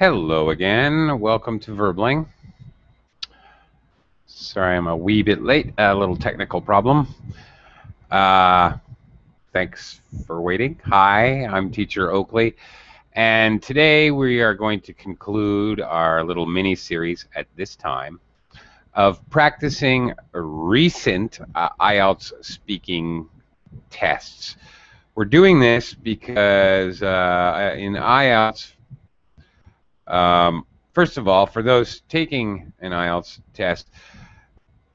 Hello again. Welcome to Verbling. Sorry I'm a wee bit late. A little technical problem. Uh, thanks for waiting. Hi, I'm Teacher Oakley. And today we are going to conclude our little mini-series at this time of practicing recent IELTS speaking tests. We're doing this because in IELTS, first of all, for those taking an IELTS test,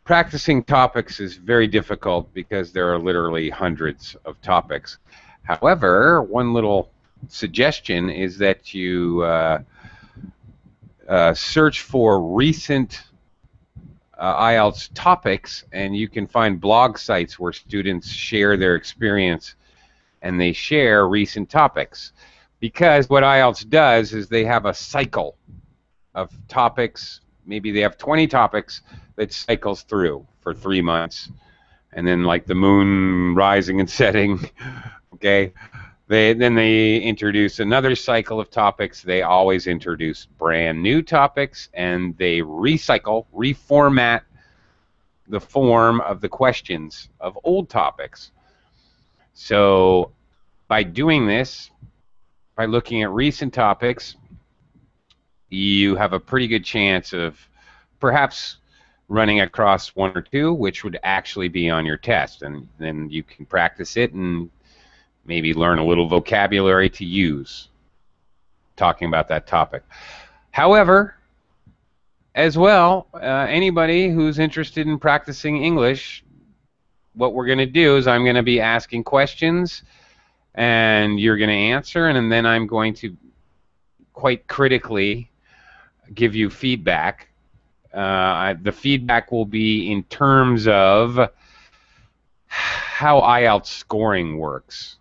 practicing topics is very difficult because there are literally hundreds of topics. However, one little suggestion is that you search for recent IELTS topics, and you can find blog sites where students share their experience and they share recent topics. Because what IELTS does is they have a cycle of topics. Maybe they have 20 topics that cycles through for 3 months, and then like the moon rising and setting, okay, then they introduce another cycle of topics. They always introduce brand new topics, and they recycle, reformat the form of the questions of old topics. So by doing this, by looking at recent topics, you have a pretty good chance of perhaps running across one or two which would actually be on your test, and then you can practice it and maybe learn a little vocabulary to use talking about that topic. However, as well, anybody who's interested in practicing English, what we're going to do is I'm going to be asking questions and you're going to answer, and then I'm going to quite critically give you feedback. The feedback will be in terms of how IELTS scoring works,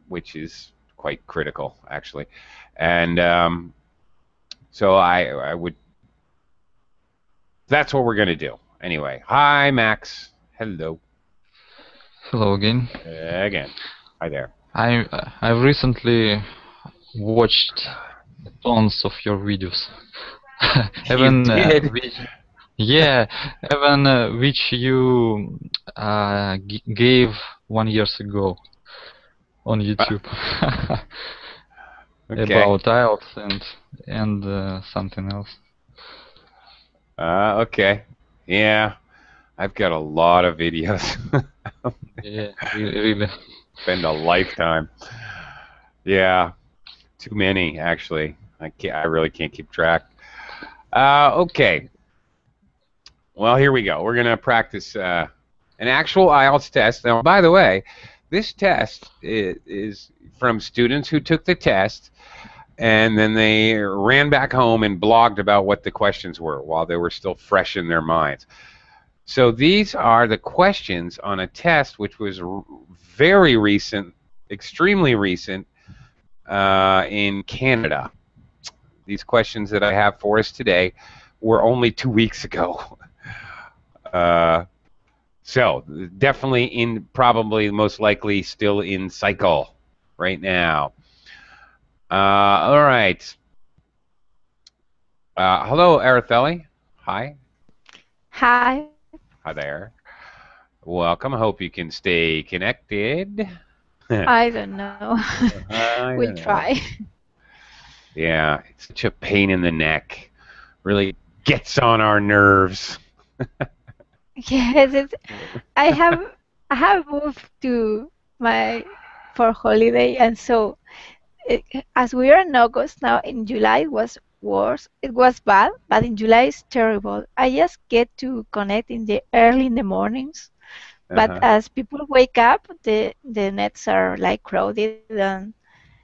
which is quite critical, actually. And so I would, that's what we're going to do. Anyway, hi, Max. Hello. Hello again. Again. Hi there. I've recently watched tons of your videos. Even did? Which you gave 1 year ago on YouTube. Okay. About IELTS and something else. Okay. Yeah, I've got a lot of videos. Yeah, really. Spend a lifetime. Yeah, too many actually. I really can't keep track. Okay. Well, here we go. We're gonna practice an actual IELTS test. Now, by the way, this test is from students who took the test and then they ran back home and blogged about what the questions were while they were still fresh in their minds. So these are the questions on a test which was very recent, extremely recent, in Canada. These questions that I have for us today were only 2 weeks ago. So definitely probably most likely still in cycle right now. All right. Hello, Araceli. Hi. Hi. Hi there. Welcome. I hope you can stay connected. I don't know. We'll try. Yeah, it's such a pain in the neck. Really gets on our nerves. Yes, I have moved to for holiday, and so as we are in August now, in July it was worse. It was bad, but in July it's terrible. I just get to connect early in the mornings, but as people wake up, the nets are like crowded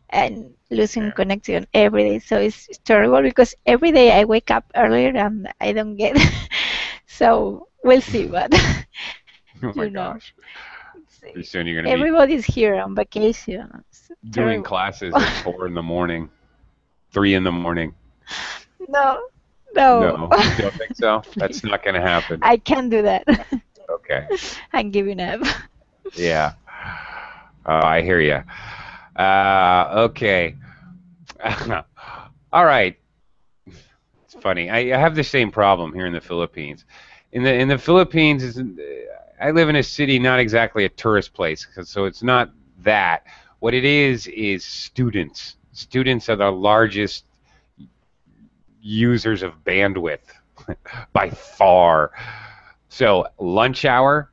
and losing connection every day. So it's terrible because every day I wake up earlier and I don't get. So we'll see, but oh my gosh. Pretty soon you're gonna everybody's here on vacation. Doing classes at 4 in the morning, 3 in the morning. No. No, you don't think so? That's not gonna happen. I can't do that. Okay. I'm giving up. Yeah. I hear you. Okay. All right. It's funny. I have the same problem here in the Philippines. In the Philippines, I live in a city, not exactly a tourist place, so it's not that. What it is students. Students are the largest users of bandwidth by far. So lunch hour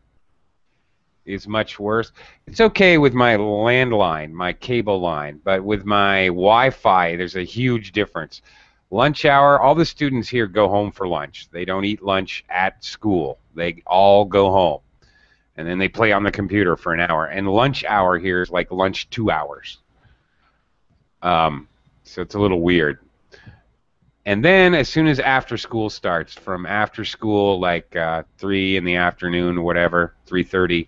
is much worse. It's okay with my landline, my cable line, but with my Wi-Fi, there's a huge difference. Lunch hour, all the students here go home for lunch. They don't eat lunch at school. They all go home. And then they play on the computer for an hour. And lunch hour here is like lunch 2 hours. So it's a little weird. And then as soon as after school starts, from after school, like 3 in the afternoon or whatever, 3:30,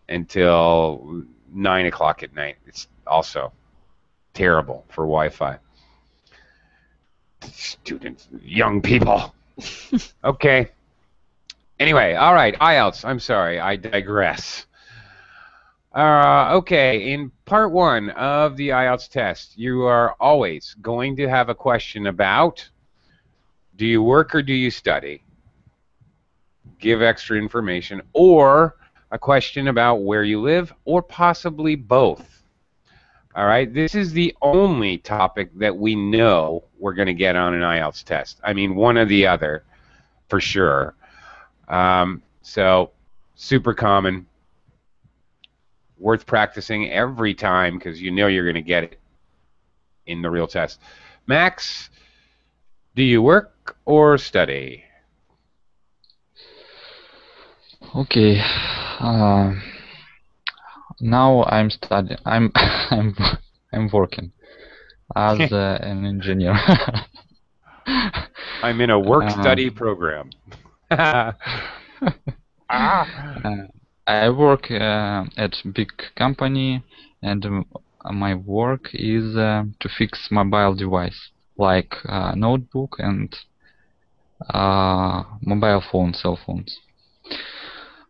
until 9 o'clock at night. It's also terrible for Wi-Fi. Students, young people. Okay. Anyway, all right, IELTS. I'm sorry, I digress. Okay, in part 1 of the IELTS test, you are always going to have a question about, do you work or do you study? Give extra information, or a question about where you live, or possibly both. All right, this is the only topic that we know we're going to get on an IELTS test. I mean, one or the other, for sure. So, super common, worth practicing every time because you know you're going to get it in the real test. Max, do you work or study? Okay. Now I'm studying. I'm working as an engineer. I'm in a work-study program. I work at big company, and my work is to fix mobile device like notebook and mobile phone, cell phones.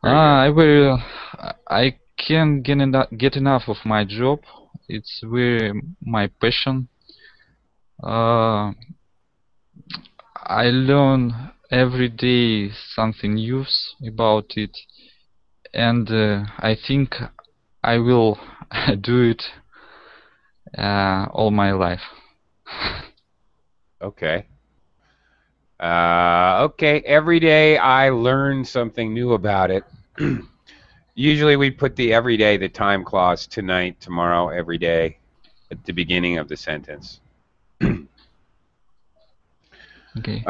I can't get enough of my job. It's very my passion. I learn every day something new about it, and I think I will do it all my life. Okay. Okay, every day I learn something new about it. Usually we put the every day, the time clause, tonight, tomorrow, every day, at the beginning of the sentence. Okay.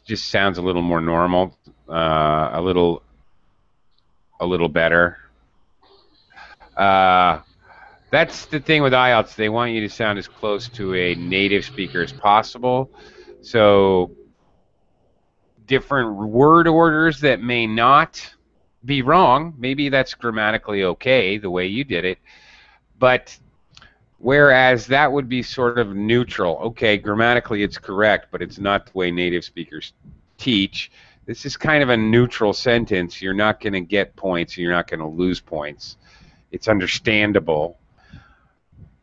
Just sounds a little more normal, a little better. That's the thing with IELTS. They want you to sound as close to a native speaker as possible. So different word orders that may not be wrong. Maybe that's grammatically okay the way you did it. But whereas that would be sort of neutral. Okay, grammatically it's correct, but it's not the way native speakers teach. This is kind of a neutral sentence. You're not going to get points. You're not going to lose points. It's understandable.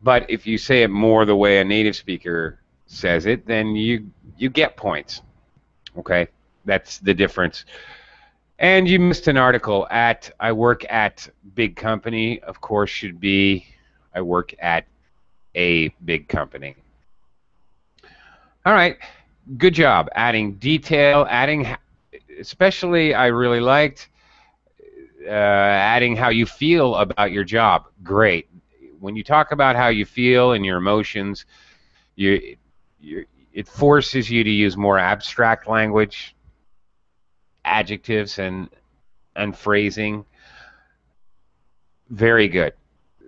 But if you say it more the way a native speaker says it, then you get points. Okay, that's the difference. And you missed an article. At I work at big company, of course, should be I work at a big company. All right, good job adding detail, especially I really liked adding how you feel about your job. Great. When you talk about how you feel and your emotions, it forces you to use more abstract language, adjectives, and phrasing. Very good.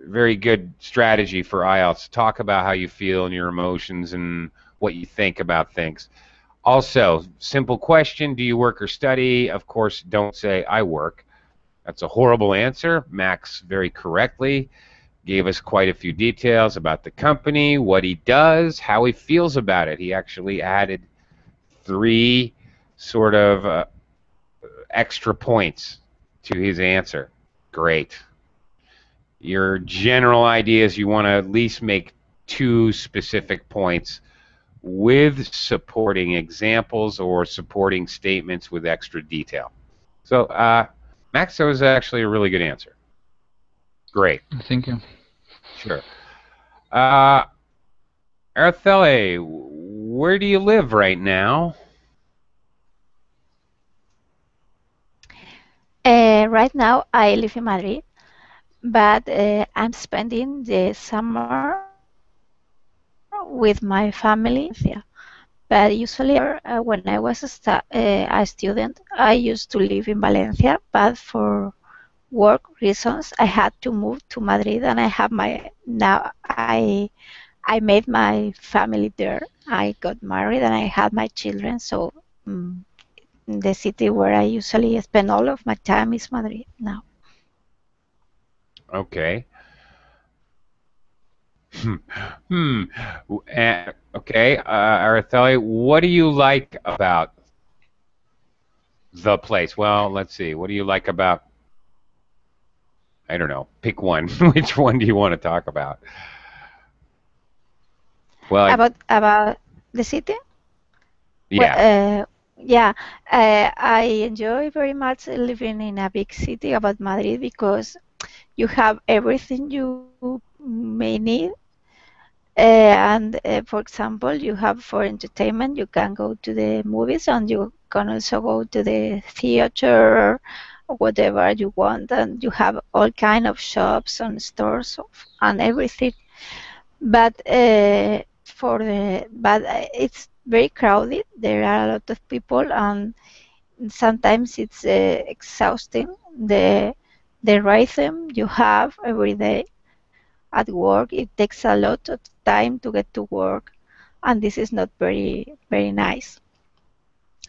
Very good strategy for IELTS. Talk about how you feel and your emotions and what you think about things. Also, simple question, do you work or study? Of course, don't say I work. That's a horrible answer. Max very correctly gave us quite a few details about the company, what he does, how he feels about it. He actually added 3 sort of extra points to his answer. Great. Your general idea is you want to at least make 2 specific points with supporting examples or supporting statements with extra detail. So, Max, that was actually a really good answer. Great. Thank you. Sure. Araceli, where do you live right now? Right now, I live in Madrid, but I'm spending the summer with my family in Valencia. But usually, when I was a student, I used to live in Valencia, but for work reasons, I had to move to Madrid, and I have I made my family there. I got married, and I had my children. So the city where I usually spend all of my time is Madrid now. Okay. Okay, Araceli, what do you like about the place? Well, let's see. What do you like about, I don't know, pick one. Which one do you want to talk about? Well, About the city? Well, yeah. yeah, I enjoy very much living in a big city about Madrid because you have everything you may need. And for example, you have for entertainment, you can go to the movies and you can also go to the theater or whatever you want. And you have all kind of shops and stores and everything. But it's very crowded. There are a lot of people, and sometimes it's exhausting. The rhythm you have every day at work, it takes a lot of time to get to work, and this is not very nice.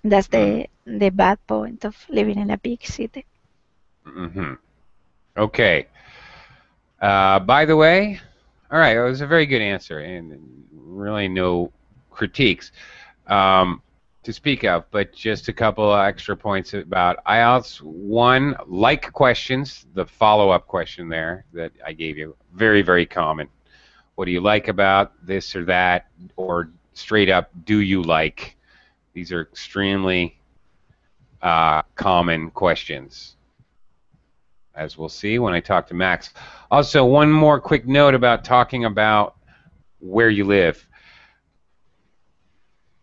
That's the bad point of living in a big city. Mm-hmm. Okay. By the way, all right, it was a very good answer, and really no critiques to speak of, but just a couple of extra points about IELTS. One, like questions, the follow-up question there that I gave you, very, very common. What do you like about this or that? Or straight up, do you like? These are extremely common questions, as we'll see when I talk to Max. Also, one more quick note about talking about where you live.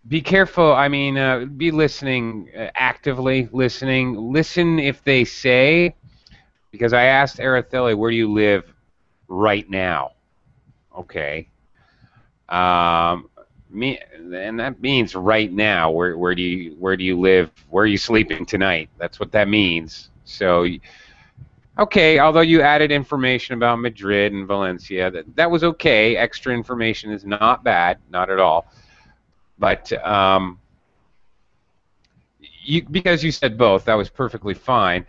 Be careful. I mean, be listening, actively listening. Listen if they say, because I asked Araceli, where do you live right now? Okay. And that means right now. Where do you live? Where are you sleeping tonight? That's what that means. So, okay. Although you added information about Madrid and Valencia, that was okay. Extra information is not bad, not at all. But because you said both, that was perfectly fine.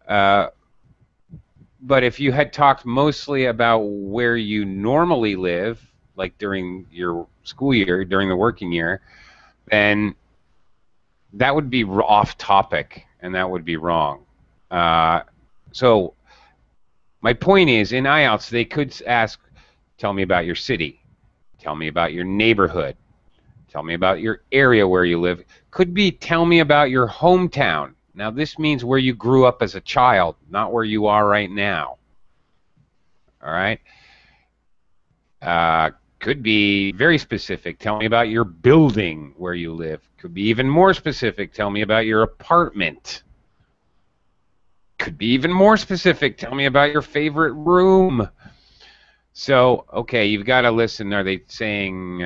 But if you had talked mostly about where you normally live, like during your school year, during the working year, then that would be off topic, and that would be wrong. So my point is, in IELTS, they could ask, tell me about your city, tell me about your neighborhood, tell me about your area where you live. Could be, tell me about your hometown. Now, this means where you grew up as a child, not where you are right now. All right? Could be very specific. Tell me about your building where you live. Could be even more specific. Tell me about your apartment. Could be even more specific. Tell me about your favorite room. So, okay, you've got to listen. Are they saying,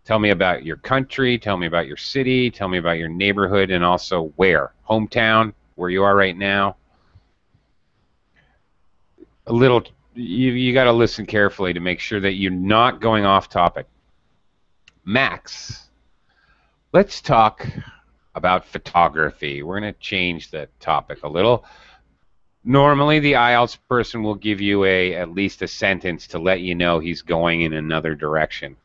tell me about your country, tell me about your city, tell me about your neighborhood, and also where? Hometown, where you are right now? A little, you got to listen carefully to make sure that you're not going off topic. Max, let's talk about photography. We're going to change the topic a little. Normally, the IELTS person will give you at least a sentence to let you know he's going in another direction.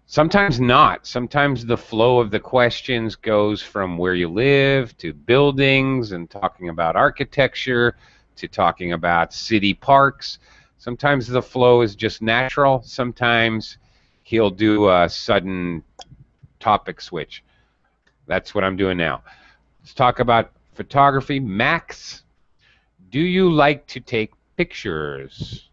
Sometimes not. Sometimes the flow of the questions goes from where you live to buildings and talking about architecture to talking about city parks. Sometimes the flow is just natural. Sometimes he'll do a sudden topic switch. That's what I'm doing now. Let's talk about photography. Max, do you like to take pictures?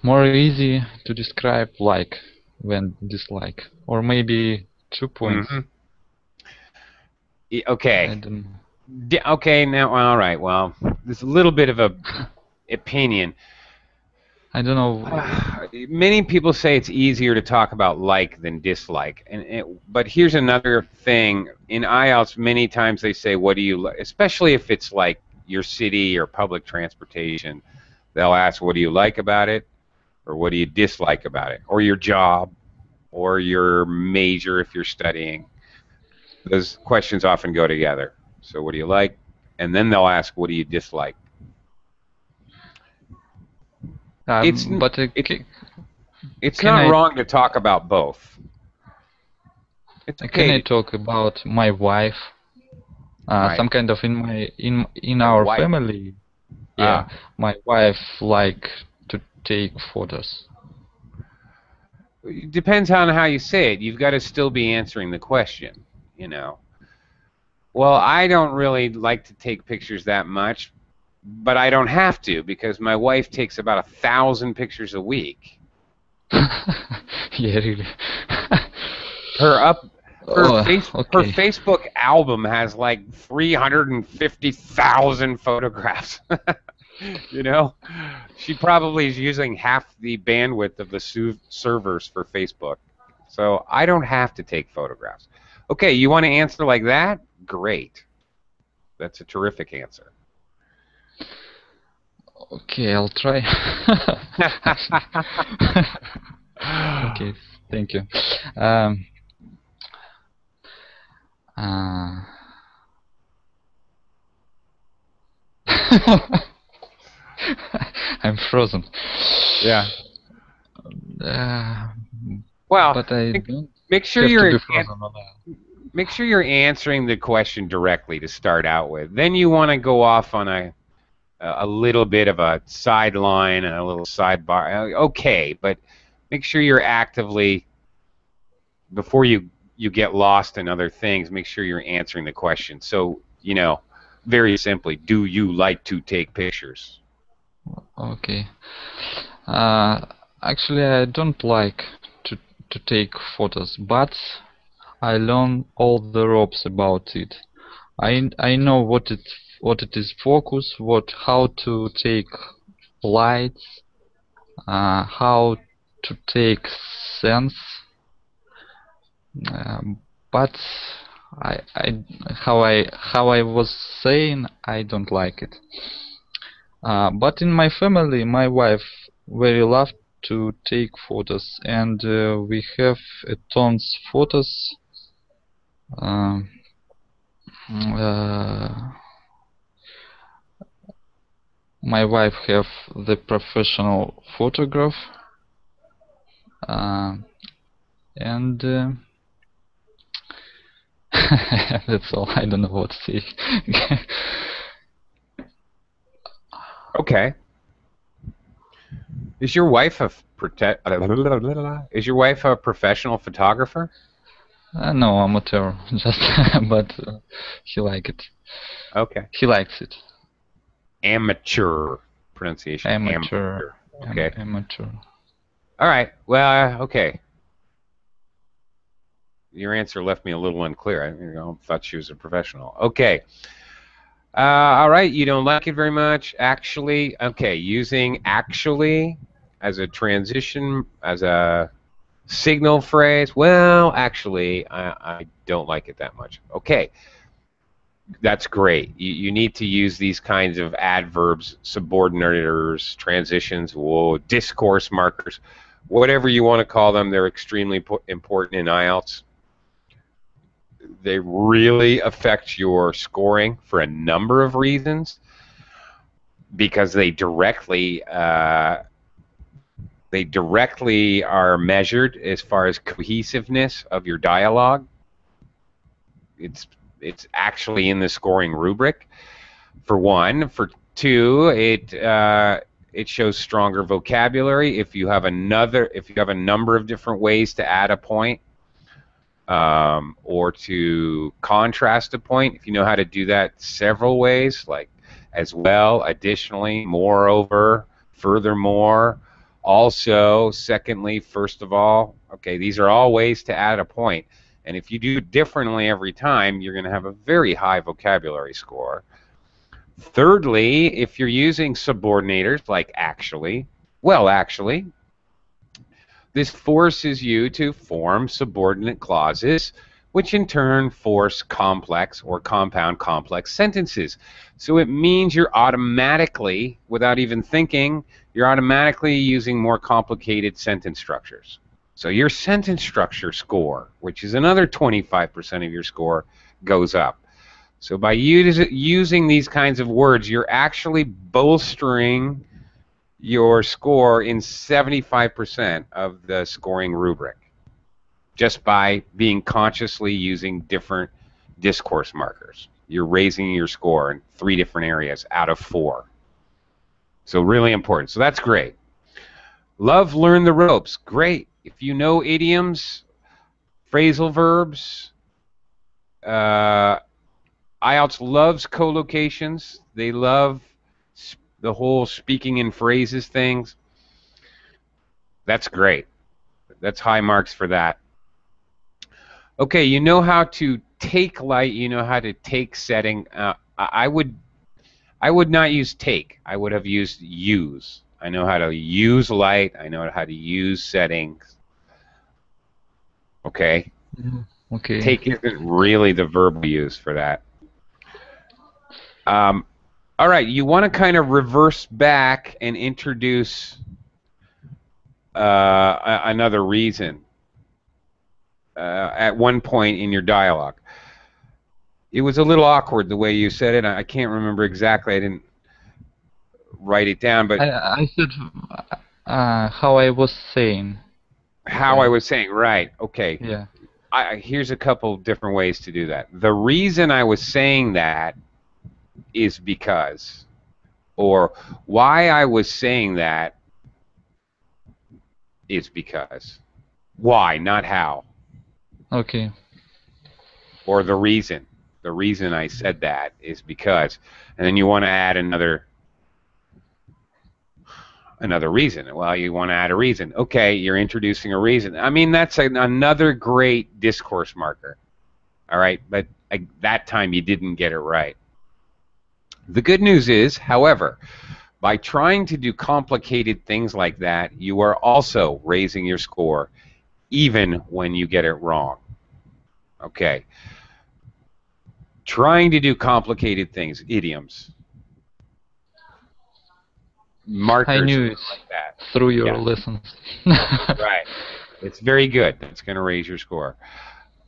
More easy to describe like than dislike, or maybe 2 points. Okay. I don't know. Okay, now, all right, well, there's a little bit of a opinion. I don't know. Many people say it's easier to talk about like than dislike, but here's another thing. In IELTS, many times they say, what do you like, especially if it's like your city or public transportation, they'll ask, what do you like about it, or what do you dislike about it, or your job, or your major if you're studying. Those questions often go together. So what do you like? And then they'll ask, what do you dislike? It's But it's can not I wrong to talk about both. It's can I okay. talk about my wife? Right. Some kind of in Your our wife. family. Yeah, my wife like to take photos. It depends on how you say it. You've got to still be answering the question, you know. Well, I don't really like to take pictures that much, but I don't have to because my wife takes about 1,000 pictures a week. Yeah, really. Her Okay. Facebook album has like 350,000 photographs. You know, she probably is using half the bandwidth of the servers for Facebook. So I don't have to take photographs. Okay, you want to answer like that? Great. That's a terrific answer. Okay, I'll try. Okay, thank you. I'm frozen. Yeah. Uh, Well, but I don't make sure have to you're be frozen on that. make sure you're answering the question directly to start out with. Then you want to go off on a little bit of a sideline and a little sidebar. Okay, but make sure you're actively, before you get lost in other things, make sure you're answering the question. So, you know, very simply, do you like to take pictures? Okay. Actually, I don't like to take photos, but I learn all the ropes about it. I know what it is focus, how to take lights, how to take sense, but how I was saying, I don't like it. But in my family, my wife very loved to take photos, and we have tons photos. My wife have the professional photograph, and that's all. I don't know what to say. Okay. Is your wife a professional photographer? No, amateur, just but he like it. Okay. He likes it. Amateur pronunciation. Amateur. Okay. Amateur. All right. Well, okay. Your answer left me a little unclear. I thought she was a professional. Okay. All right. You don't like it very much. Actually, okay. Using actually as a transition, as a signal phrase. Well, actually, I don't like it that much. Okay. That's great. You need to use these kinds of adverbs, subordinators, transitions, discourse markers, whatever you want to call them. They're extremely important in IELTS. They really affect your scoring for a number of reasons because they directly are measured as far as cohesiveness of your dialogue. It's actually in the scoring rubric, for one. For Two, it shows stronger vocabulary. If you have a number of different ways to add a point, or to contrast a point, if you know how to do that several ways, like as well, additionally, moreover, furthermore, also, secondly, first of all, okay, these are all ways to add a point. And if you do it differently every time, you're going to have a very high vocabulary score. Thirdly, if you're using subordinators like actually, well, actually, this forces you to form subordinate clauses, which in turn force complex or compound complex sentences. So it means you're automatically, without even thinking, you're automatically using more complicated sentence structures. So your sentence structure score, which is another 25% of your score, goes up. So by using these kinds of words, you're actually bolstering your score in 75% of the scoring rubric, just by being consciously using different discourse markers. You're raising your score in 3 different areas out of 4. So really important. So that's great. Love, learn the ropes. Great. If you know idioms, phrasal verbs, IELTS loves collocations. They love the whole speaking in phrases things. That's great. That's high marks for that. Okay, you know how to take light. You know how to take setting. I would not use take. I would have used use. I know how to use light. I know how to use settings. Okay. Okay. Take isn't really the verb we use for that. All right, you want to kind of reverse back and introduce another reason at one point in your dialogue. It was a little awkward the way you said it. I can't remember exactly. I didn't write it down, but I said how I was saying. How I was saying, right? Okay. Yeah. Here's a couple different ways to do that. The reason I was saying that is because, or why I was saying that is because. Why, not how. Okay. Or the reason. The reason I said that is because. And then you want to add another reason. Well, you want to add a reason. Okay, you're introducing a reason. I mean, that's another great discourse marker. All right, but that time you didn't get it right. The good news is, however, by trying to do complicated things like that, you are also raising your score, even when you get it wrong. Okay. Trying to do complicated things, idioms, markers, I knew it like that. through your lessons. Right. It's very good. It's going to raise your score.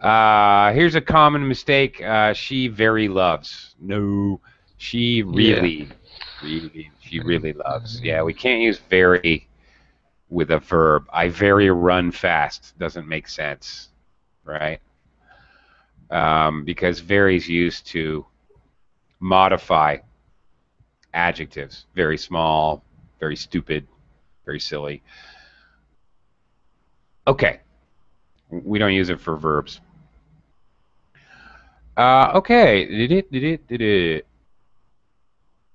Here's a common mistake. She very loves. No, she really, she really loves. Yeah, we can't use very with a verb. I very run fast. Doesn't make sense, right? Because very is used to modify adjectives. Very small, very stupid, very silly. Okay. We don't use it for verbs. Okay.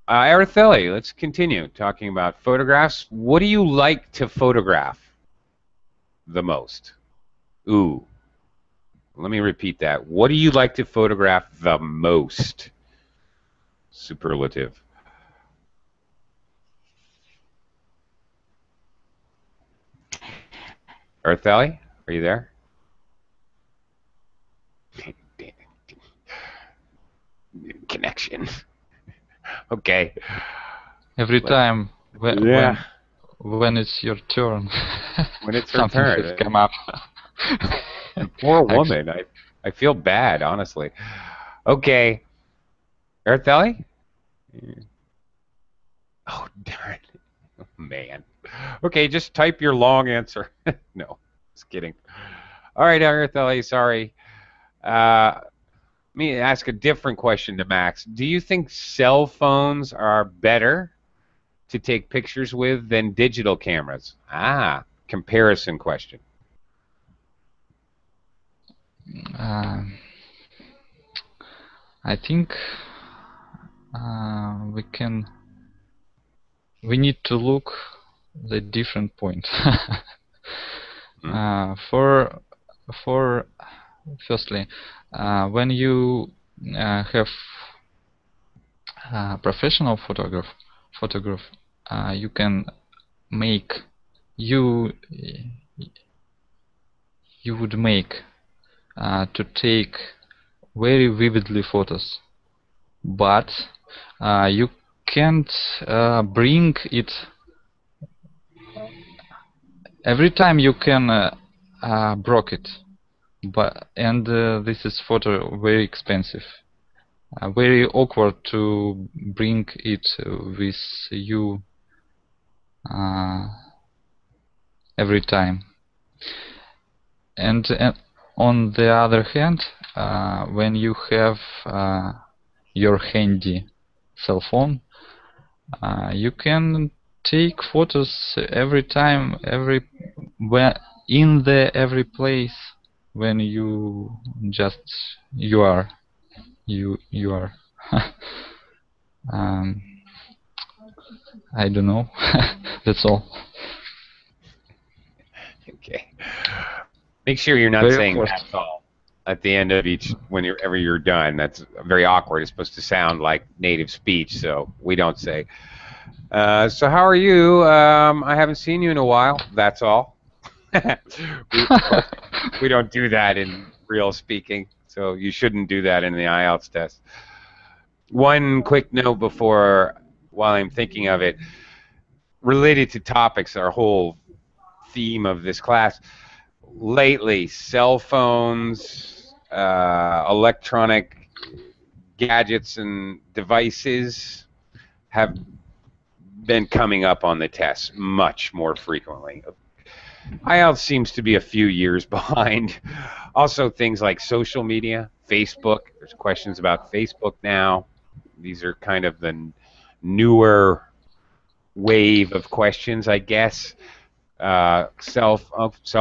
Araceli, let's continue talking about photographs. What do you like to photograph the most? Ooh. Let me repeat that. What do you like to photograph the most? Superlative. Araceli, are you there? Connection. Okay. Every time when it's your turn, when it's her something turn, has come up. Poor woman. I feel bad, honestly. Okay. Araceli? Oh, darn. Oh, man. Okay, just type your long answer. No, just kidding. All right, Araceli, sorry. me ask a different question to Max. Do you think cell phones are better to take pictures with than digital cameras? Ah, comparison question. Uh, I think we need to look the different point. For firstly, when you have professional photograph, you can make you you would make to take very vividly photos, but you can't bring it every time. You can broke it, and this is photo very expensive, very awkward to bring it with you every time. And on the other hand, when you have your handy cell phone, you can take photos every time, in the every place when you just you are. I don't know. That's all. Okay. Make sure you're not Very saying awkward. that's all at the end of each, whenever you're done. That's very awkward. It's supposed to sound like native speech, so we don't say. So how are you? I haven't seen you in a while. That's all. we don't do that in real speaking, so you shouldn't do that in the IELTS test. One quick note before, while I'm thinking of it, related to topics, our whole theme of this class. Lately, cell phones, electronic gadgets and devices have been coming up on the tests much more frequently. IELTS seems to be a few years behind. Also, things like social media, Facebook. There's questions about Facebook now. These are kind of the newer wave of questions, I guess. Cell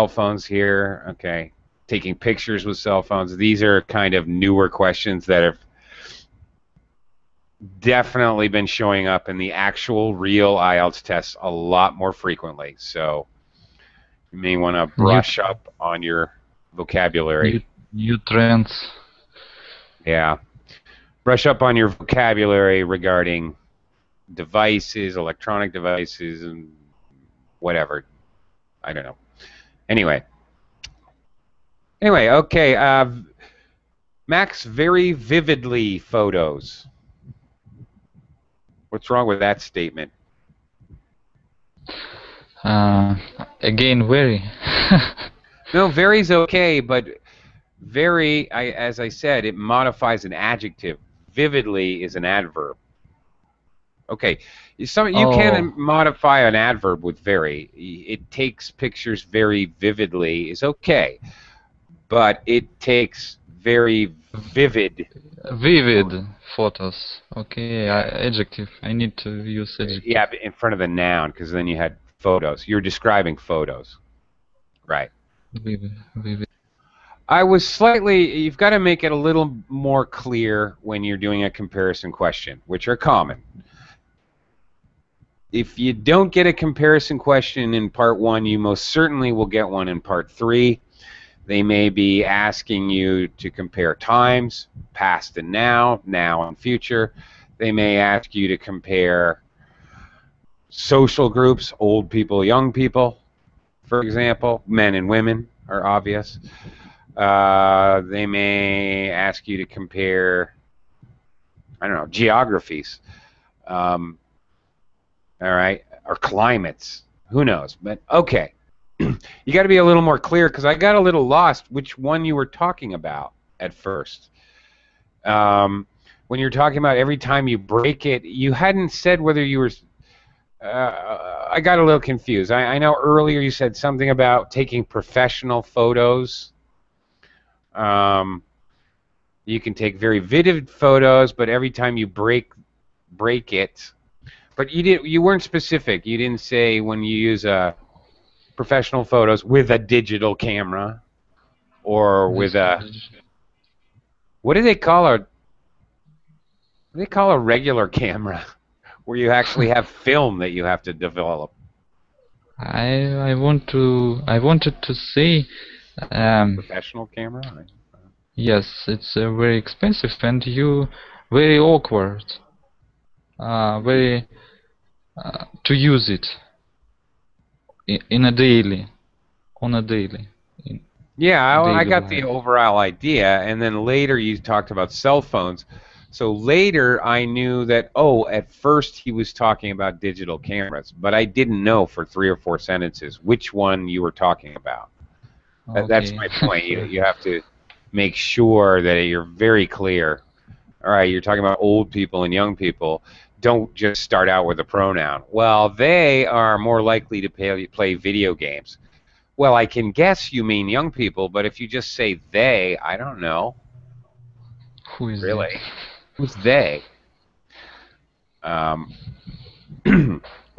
phones here. Okay, taking pictures with cell phones. These are kind of newer questions that have definitely been showing up in the actual real IELTS tests a lot more frequently. So you may want to brush up on your vocabulary. New trends. Yeah. Brush up on your vocabulary regarding devices, electronic devices, and whatever. I don't know. Anyway, okay. Max, very vividly photos. What's wrong with that statement? Again, very. No, very's okay, but very, as I said, it modifies an adjective. Vividly is an adverb. Okay, you can modify an adverb with very. It takes pictures very vividly is okay, but it takes very vivid. Vivid photos. Okay, adjective. I need to use adjective. Yeah, in front of the noun, because then you had photos. You're describing photos, right? Vivid. I was slightly. You've got to make it a little more clear when you're doing a comparison question, which are common. If you don't get a comparison question in part 1, you most certainly will get one in part 3. They may be asking you to compare times, past and now and future. They may ask you to compare social groups, old people, young people, for example. Men and women are obvious. They may ask you to compare, I don't know, geographies. All right, or climates. Who knows? But okay, you got to be a little more clear, because I got a little lost which one you were talking about at first. When you're talking about every time you break it, you hadn't said whether you were. I got a little confused. I know earlier you said something about taking professional photos. You can take very vivid photos, but every time you break it, but you weren't specific. You didn't say when you use professional photos with a digital camera or with a what do they call a regular camera where you actually have film that you have to develop. I wanted to say Professional camera. yes, it's very expensive and you very awkward. Very to use it in a daily, on a daily, in Yeah, I daily got the life. overall idea, and then later you talked about cell phones. So later I knew that, oh, at first he was talking about digital cameras, but I didn't know for 3 or 4 sentences which one you were talking about. That's Okay. my point. You have to make sure that you're very clear. All right, you're talking about old people and young people. Don't just start out with a pronoun. Well, they are more likely to play video games. Well, I can guess you mean young people, but if you just say they, I don't know. Who is they? Really? Who's they? Um,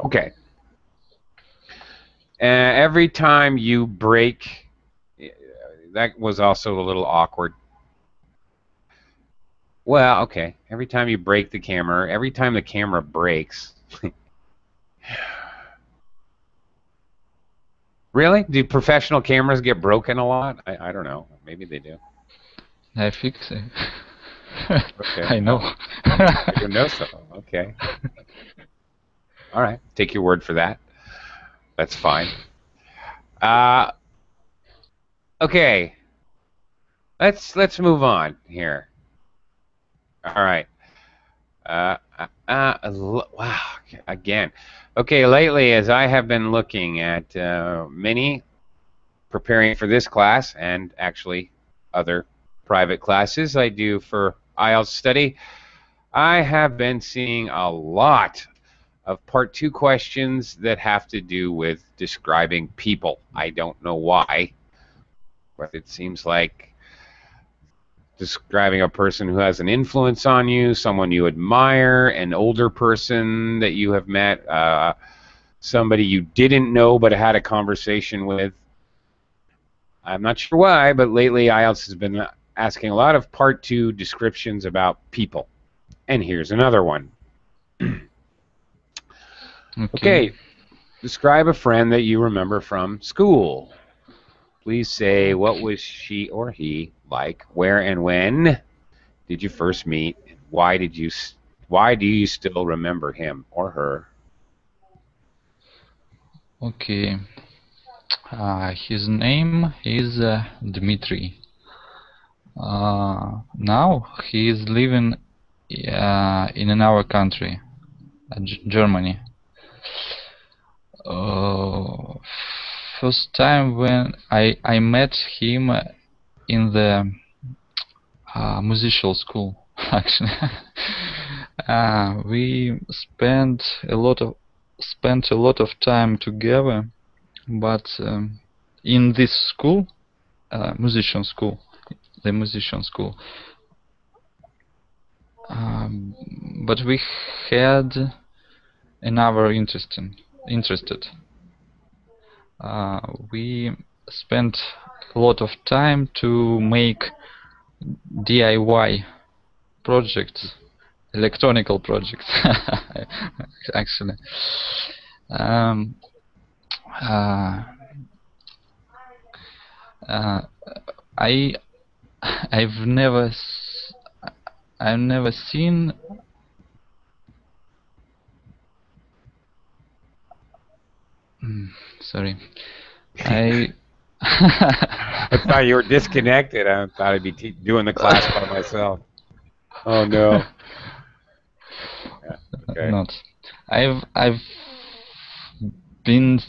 okay. Every time you break, that was also a little awkward. Well, okay. Every time you break the camera, every time the camera breaks. Really? Do professional cameras get broken a lot? I don't know. Maybe they do. I fix it. Okay. I know. Oh, I didn't know so. Okay. All right. Take your word for that. That's fine. Uh, okay. Let's move on here. All right. Wow. Again. Okay. Lately, as I have been looking at many preparing for this class and actually other private classes I do for IELTS study, I have been seeing a lot of part 2 questions that have to do with describing people. I don't know why, but it seems like describing a person who has an influence on you, someone you admire, an older person that you have met, somebody you didn't know but had a conversation with. I'm not sure why, but lately IELTS has been asking a lot of part 2 descriptions about people. And here's another one. Okay. Okay, describe a friend that you remember from school. Please say what was she or he like, where and when did you first meet, and why do you still remember him or her? Okay. His name is Dmitry. Now he is living in another country, Germany. Uh, First time when I met him in the musical school, actually. We spent a lot of time together, but in this school, musician school, the musician school. But we had another interested. We spent a lot of time to make DIY projects, electronical projects, actually. Um, uh, uh, I I've never seen sorry. I I thought you were disconnected. I thought I'd be doing the class by myself. Oh no. Yeah, okay. not. I've been.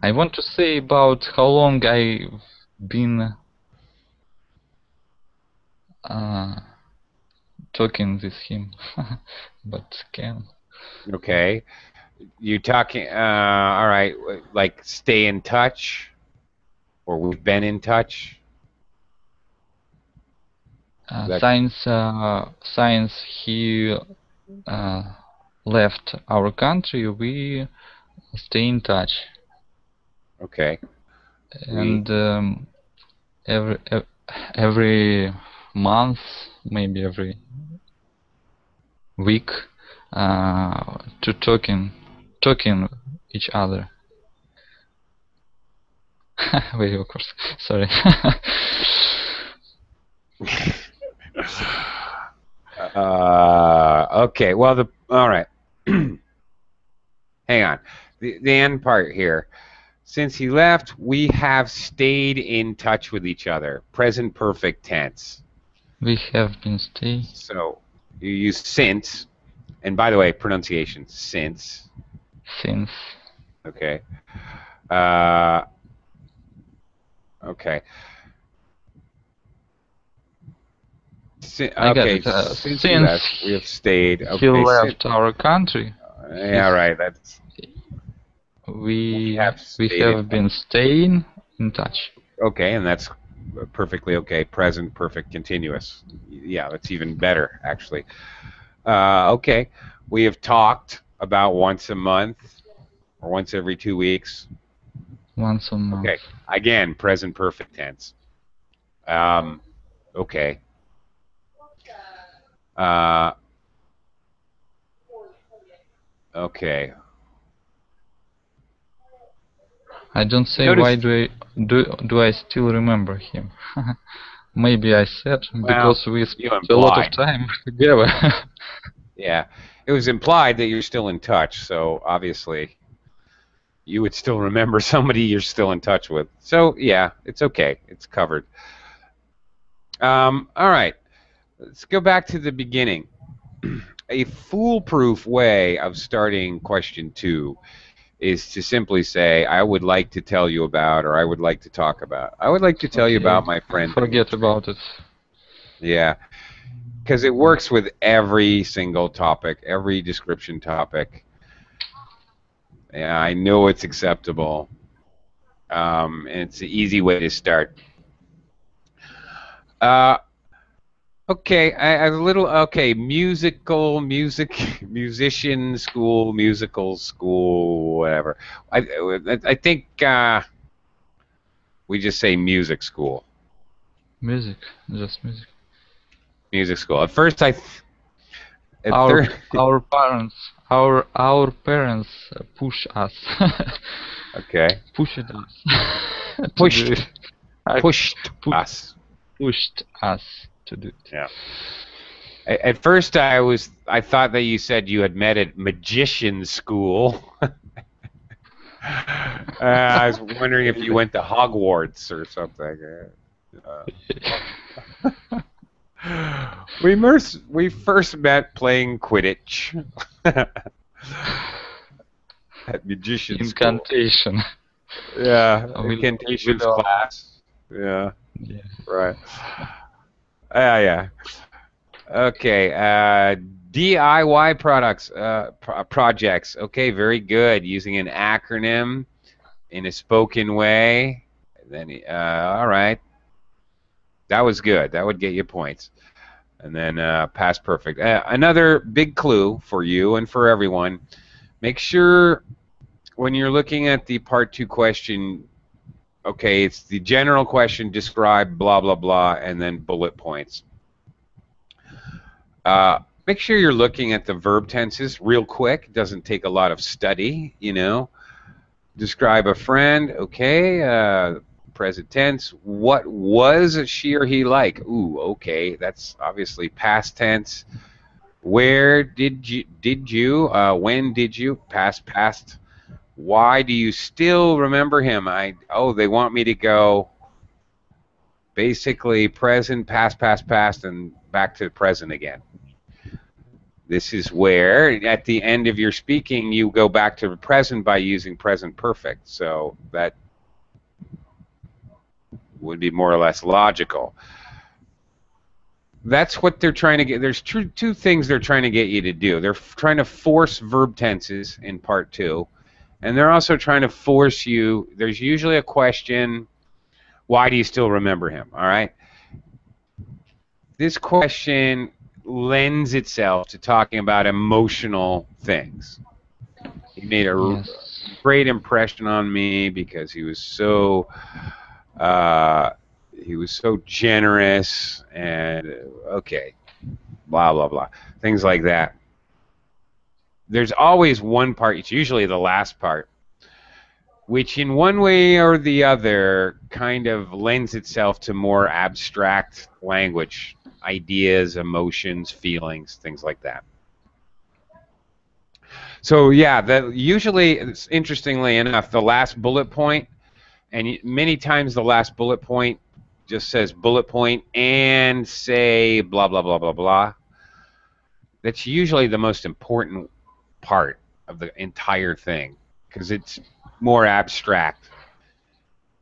I want to say about how long I've been uh, talking with him, but can. Okay. You talking? All right. Like stay in touch, or we've been in touch. That, Since he left our country, we stay in touch, okay. and every every month, maybe every week, to talking each other. Very awkward. Sorry. Okay. Well, all right. Hang on. The end part here. Since he left, we have stayed in touch with each other. Present perfect tense. We have been staying So you use since, and by the way, pronunciation since. since. Okay. Okay. I got Okay. it. Since he Since left, we have stayed. he Okay. left our country, Yeah. Right. That's. We we have we stayed in have been touch. staying in touch. Okay, and that's perfectly okay. Present perfect continuous. Yeah, that's even better actually. Okay, we have talked about once a month or once every 2 weeks. Once a month. Okay, again, present perfect tense. Okay. Okay. I don't say Notice. why do I still remember him. Maybe I said Well, because we you spent a lot of implied. time together. Yeah, it was implied that you're still in touch. So obviously, you would still remember somebody you're still in touch with. So yeah, it's okay. It's covered. All right. Let's go back to the beginning. A foolproof way of starting question 2 is to simply say, I would like to tell you about, or I would like to talk about. I would like to tell you Okay, about my friend forget Dimitri. about it. Yeah, because it works with every single topic, every description topic. Yeah, I know it's acceptable. And it's an easy way to start. Okay, musician school, musical school, whatever. I think we just say music school, Music, just music. music school. At first, at Our third, our parents our parents push us okay, pushed us to do pushed it. I pushed pu us. pushed us to do it. Yeah. At first, I thought that you said you had met at magician school. I was wondering if you went to Hogwarts or something. We first met playing Quidditch at magician school. Incantation. Yeah, We incantations learn. class. Yeah, Yeah. right. Yeah. Okay. DIY products, projects. Okay, very good. Using an acronym in a spoken way. Then, all right. That was good. That would get you points. And then past perfect. Another big clue for you and for everyone. Make sure when you're looking at the part 2 question, okay, it's the general question, describe blah, blah, blah, and then bullet points. Make sure you're looking at the verb tenses real quick. It doesn't take a lot of study, you know. Describe a friend, okay. Present tense. What was she or he like? Ooh, okay. That's obviously past tense. Where did you? When did you? Past. Why do you still remember him? Oh, they want me to go basically present, past, and back to present again. This is where, at the end of your speaking, you go back to the present by using present perfect. So that would be more or less logical. That's what they're trying to get. There's two things they're trying to get you to do. They're trying to force verb tenses in part 2, and they're also trying to force you. There's usually a question, why do you still remember him? All right. this question lends itself to talking about emotional things. He made a Yes. great impression on me because he was so generous and okay, blah blah blah, things like that. There's always one part. It's usually the last part, which in one way or the other kind of lends itself to more abstract language, ideas, emotions, feelings, things like that. So yeah, usually, interestingly enough, the last bullet point, and many times the last bullet point just says bullet point and say blah blah blah blah blah. That's usually the most important part of the entire thing because it's more abstract.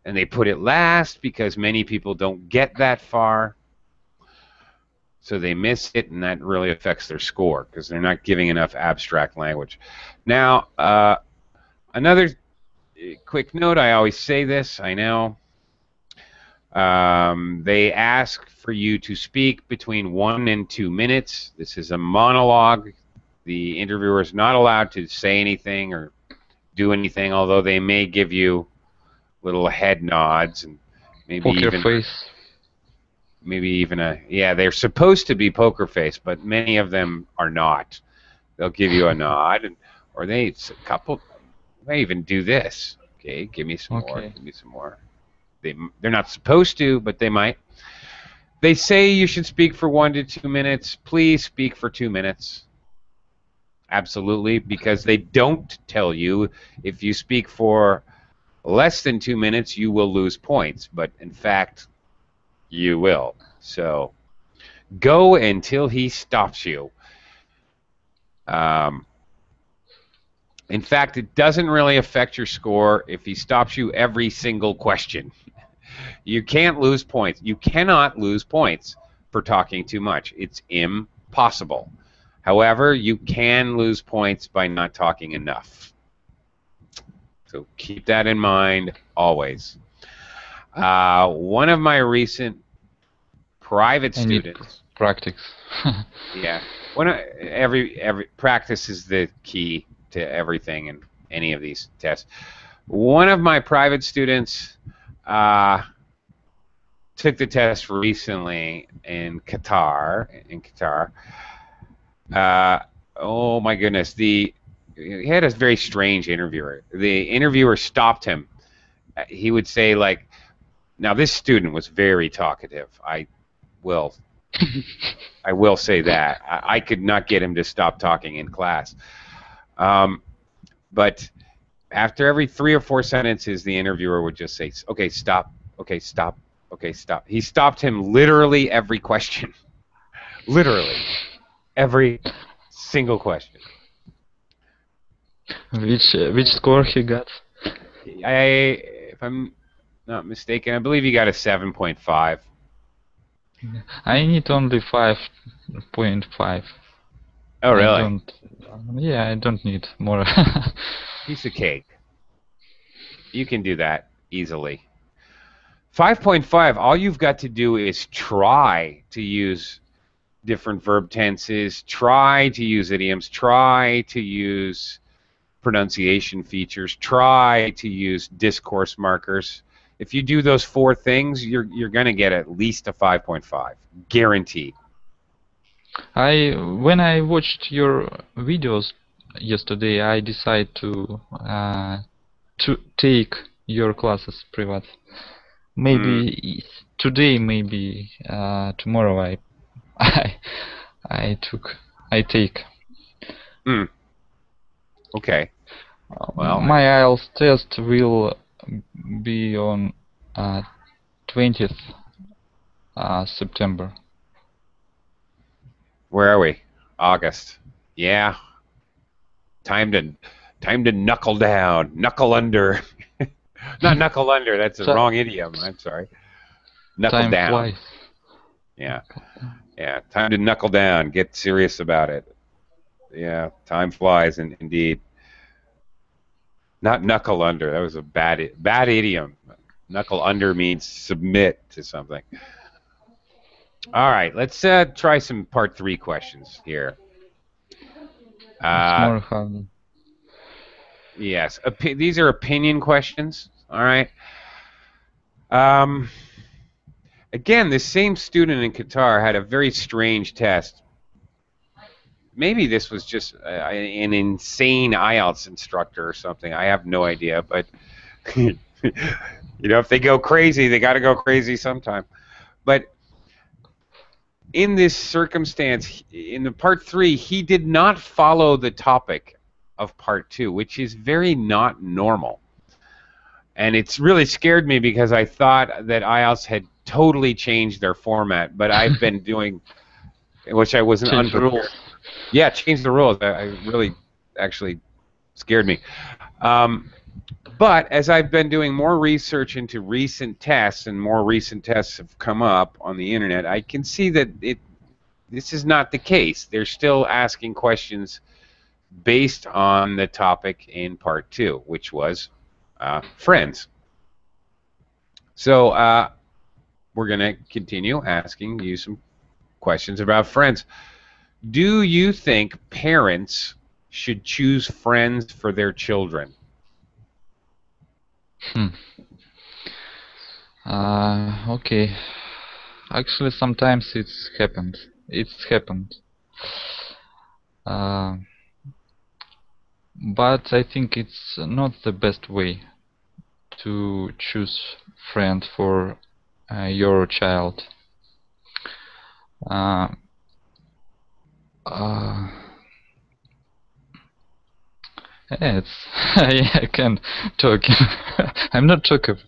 And they put it last because many people don't get that far, so they miss it, and that really affects their score because they're not giving enough abstract language. Now, another quick note, I always say this, I know. They ask for you to speak between 1 and 2 minutes. This is a monologue. The interviewer is not allowed to say anything or do anything, although they may give you little head nods and maybe Poker even face. yeah, they're supposed to be poker face, but many of them are not. They'll give you a nod, or a couple may even do this. Okay, give me some more, Okay. give me some more. They're not supposed to, but they might. They say you should speak for 1 to 2 minutes. Please speak for 2 minutes. Absolutely, because they don't tell you if you speak for less than 2 minutes, you will lose points. But in fact, you will. So go until he stops you. In fact, it doesn't really affect your score if he stops you every single question. You can't lose points. You cannot lose points for talking too much. It's impossible. However, you can lose points by not talking enough. So keep that in mind always. One of my recent private I need students. practice. Yeah. Every practice is the key to everything in any of these tests. One of my private students took the test recently in Qatar. Oh my goodness, he had a very strange interviewer. The interviewer stopped him. He would say like, now this student was very talkative. Will I will say that. I could not get him to stop talking in class. But after every 3 or 4 sentences, the interviewer would just say, okay, stop, okay, stop, okay, stop. He stopped him literally every question. Literally. Every single question. Which score he got? If I'm not mistaken, I believe he got a 7.5. I need only 5.5. Oh, really? Yeah, I don't need more. Piece of cake. You can do that easily. 5.5, all you've got to do is try to use different verb tenses, try to use idioms, try to use pronunciation features, try to use discourse markers. If you do those 4 things, you're going to get at least a 5.5, guaranteed. When I watched your videos yesterday, I decided to take your classes private. Maybe today, maybe tomorrow. I take. Okay. Well, my IELTs test will be on 20th September. Where are we? August. Yeah. Time to knuckle down, knuckle under. Not knuckle under. That's the wrong idiom. I'm sorry. Knuckle time down. Flies. Yeah. Yeah. Time to knuckle down. Get serious about it. Yeah. Time flies, indeed. Not knuckle under. That was a bad idiom. Knuckle under means submit to something. All right, let's try some part 3 questions here. It's more fun. Yes, these are opinion questions. All right. Um, Again, this same student in Qatar had a very strange test. Maybe this was just an insane IELTS instructor or something. I have no idea, but you know, if they go crazy, they got to go crazy sometime. But in this circumstance, in the part 3, he did not follow the topic of part 2, which is very not normal. And it's really scared me because I thought that IELTS had totally changed their format, but I've been doing, which I wasn't Change the unprepared. rules. Yeah, change the rules. I really actually scared me. But as I've been doing more research into recent tests, and more recent tests have come up on the internet, I can see that this is not the case. They're still asking questions based on the topic in part 2, which was friends. So we're going to continue asking you some questions about friends. Do you think parents should choose friends for their children? Okay. Actually, sometimes it's happened. It's happened. But I think it's not the best way to choose friend for your child. Uh, uh, it's I can talk. I'm not talkative.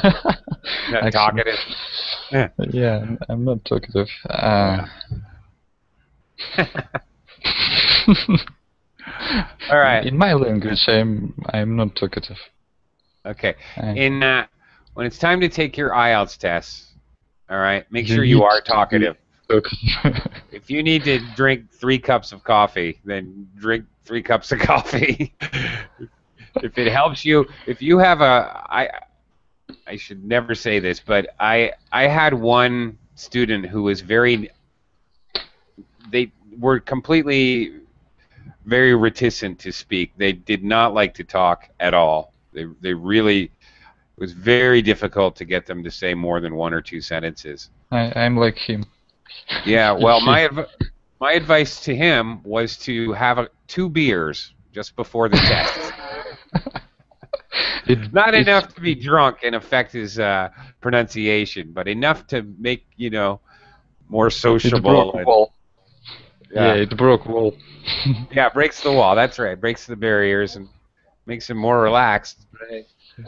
Not Actually. talkative. Yeah. Yeah, I'm not talkative. All right. In my language, I'm not talkative. Okay. When it's time to take your IELTS tests, all right, make sure need you are to be talkative. talkative. If you need to drink 3 cups of coffee, then drink 3 cups of coffee. If it helps you, if you have I should never say this, but I had one student who was they were completely very reticent to speak. They did not like to talk at all. They really, it was very difficult to get them to say more than 1 or 2 sentences. I'm like him. Yeah, well, my advice to him was to have 2 beers just before the test. Not enough to be drunk and affect his pronunciation, but enough to make, you know, more sociable. It broke wall. Yeah, it broke wall. Yeah, breaks the wall. That's right. Breaks the barriers and makes him more relaxed.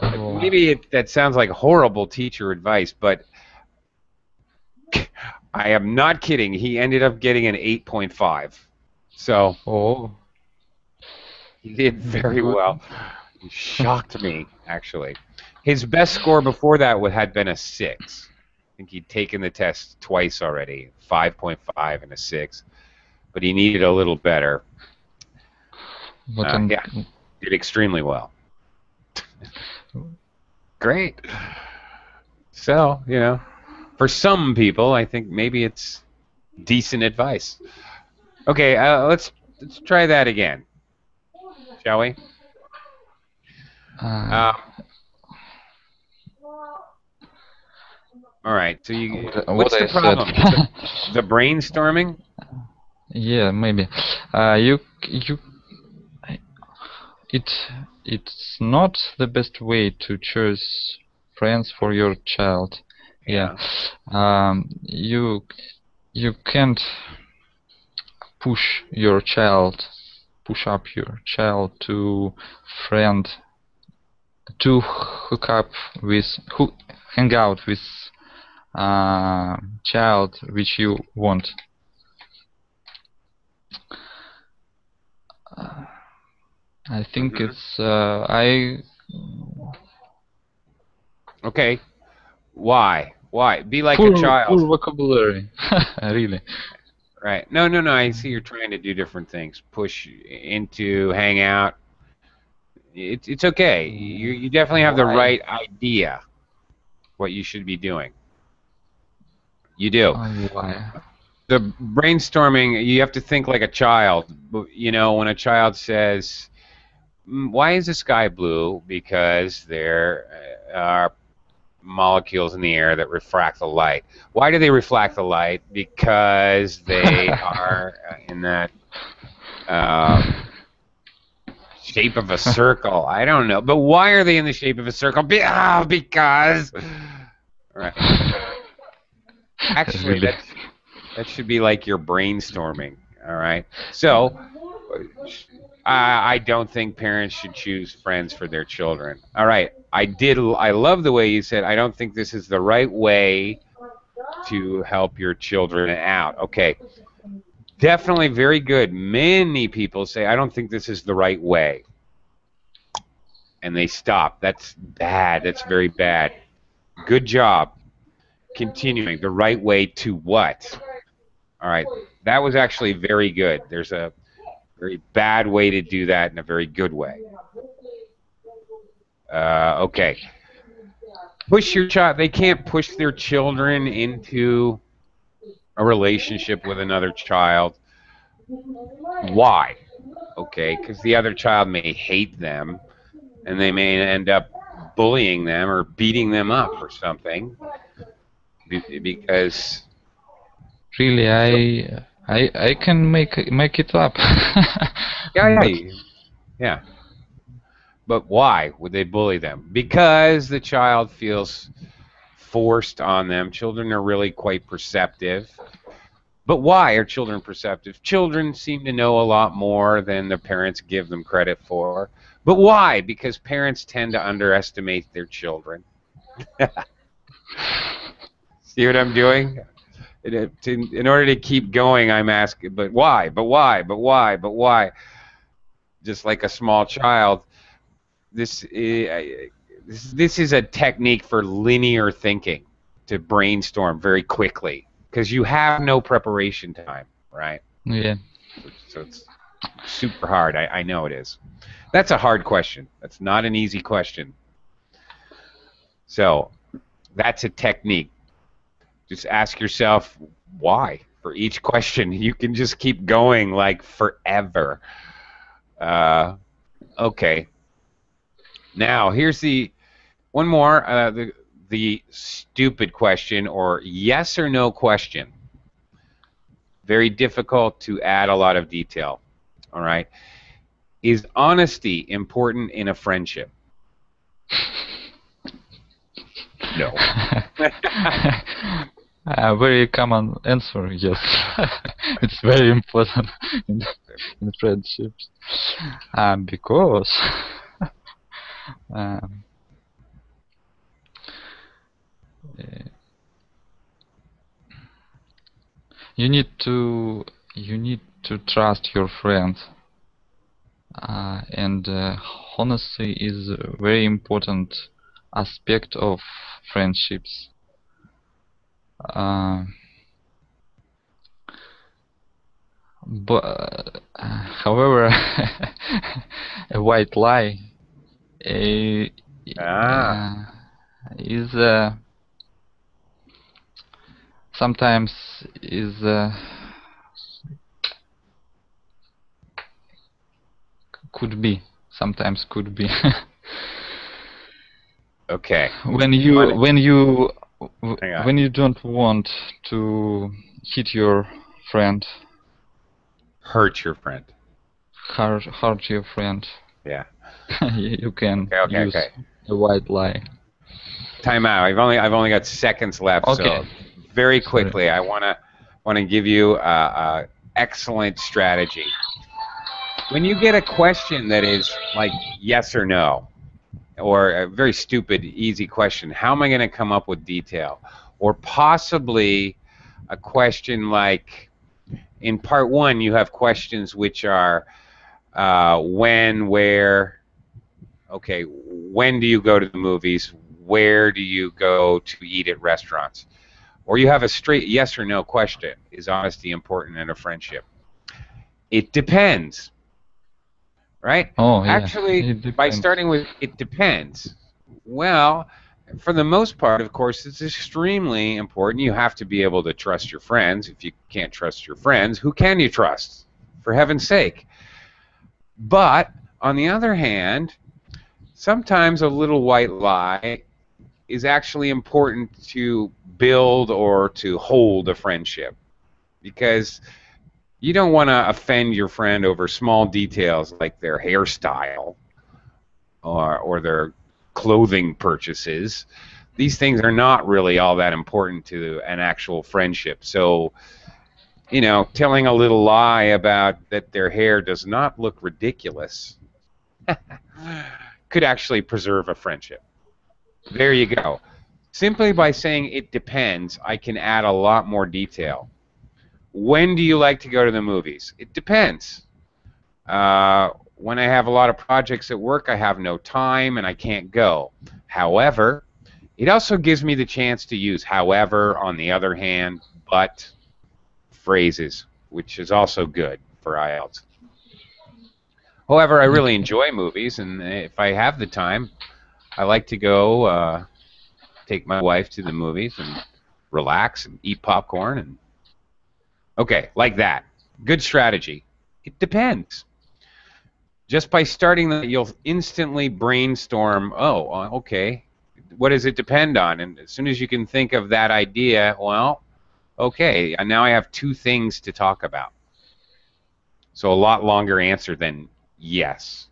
Oh. Maybe that sounds like horrible teacher advice, but I am not kidding. He ended up getting an 8.5. So he did very well. He shocked me, actually. His best score before that had been a 6. I think he'd taken the test twice already, 5.5 and a 6. But he needed a little better. Yeah, did extremely well. Great. So, you know, for some people, I think maybe it's decent advice. Okay, let's try that again, shall we? All right. So what's the problem? The brainstorming? Yeah, maybe. It's not the best way to choose friends for your child. Yeah. You can't push up your child to hang out with child which you want. I think it's Okay. Why? Be like a child. Poor vocabulary. Really. Right. No. I see you're trying to do different things. Push into, hang out. It's okay. You definitely have the right idea what you should be doing. You do. Why? The brainstorming, you have to think like a child. You know, when a child says, why is the sky blue? Because there are molecules in the air that refract the light. Why do they reflect the light? Because they are in that shape of a circle. I don't know. But why are they in the shape of a circle? Because. Right. Actually, Really? that should be like your brainstorming. All right. So I don't think parents should choose friends for their children. All right. I love the way you said, I don't think this is the right way to help your children out. Okay. Definitely very good. Many people say, I don't think this is the right way. And they stop. That's bad. That's very bad. Good job. Continuing. The right way to what? All right. That was actually very good. There's a very bad way to do that and a very good way. Okay. Push your child. They can't push their children into a relationship with another child. Why? Okay, because the other child may hate them, and they may end up bullying them or beating them up or something. Because Really, so, I can make it up. But yeah. But why would they bully them? Because the child feels forced on them. Children are really quite perceptive. But why are children perceptive? Children seem to know a lot more than their parents give them credit for. But why? Because parents tend to underestimate their children. See what I'm doing? In order to keep going, I'm asking, but why? But why? But why? But why? Just like a small child, this this is a technique for linear thinking, to brainstorm very quickly because you have no preparation time, right? yeah. So it's super hard. I know it is. That's a hard question. That's not an easy question. So that's a technique. Just ask yourself why for each question. You can just keep going like forever. Okay. Now here's the one more. The stupid question or yes or no question. Very difficult to add a lot of detail. All right. Is honesty important in a friendship? No. A very common answer, yes. It's very important in friendships. Because um, uh, you need to trust your friend, and honesty is a very important aspect of friendships. Uh, but however, a white lie is sometimes is could be sometimes could be Okay. when you Hang on. when you don't want to hit your friend, Hurt your friend. hurt your friend, Yeah. you can use Okay. a white lie. Time out. I've only got seconds left. Okay. So very Sorry. quickly, I wanna give you a excellent strategy. When you get a question that is like yes or no, or a very stupid, easy question, how am I going to come up with detail? Or possibly a question like, in part one, you have questions which are when, where, okay, when do you go to the movies? Where do you go to eat at restaurants? Or you have a straight yes or no question. Is honesty important in a friendship? It depends. Right? Oh yeah, Actually, it by depends. starting with it depends, well, For the most part, of course, it's extremely important. You have to be able to trust your friends. If you can't trust your friends, who can you trust? For heaven's sake. But on the other hand, sometimes a little white lie is actually important to build or to hold a friendship, because you don't want to offend your friend over small details like their hairstyle or their clothing purchases. These things are not really all that important to an actual friendship. So, telling a little lie about that their hair does not look ridiculous could actually preserve a friendship. There you go. Simply by saying it depends, I can add a lot more detail. When do you like to go to the movies? It depends. When I have a lot of projects at work, I have no time and I can't go. However, it also gives me the chance to use however, on the other hand, but phrases, which is also good for IELTS. However, I really enjoy movies, and if I have the time, I like to go take my wife to the movies and relax and eat popcorn. And okay, like that. Good strategy. It depends. Just by starting that, you'll instantly brainstorm, okay, what does it depend on? And as soon as you can think of that idea, well, okay, and now I have two things to talk about. So a lot longer answer than yes.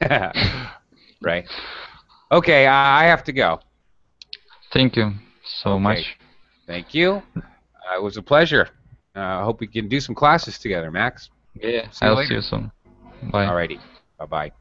Right? Okay, I have to go. Thank you so much. Thank you. It was a pleasure. I hope we can do some classes together, Max. Yeah, See you I'll later. see you soon. Bye. Alrighty. Bye-bye.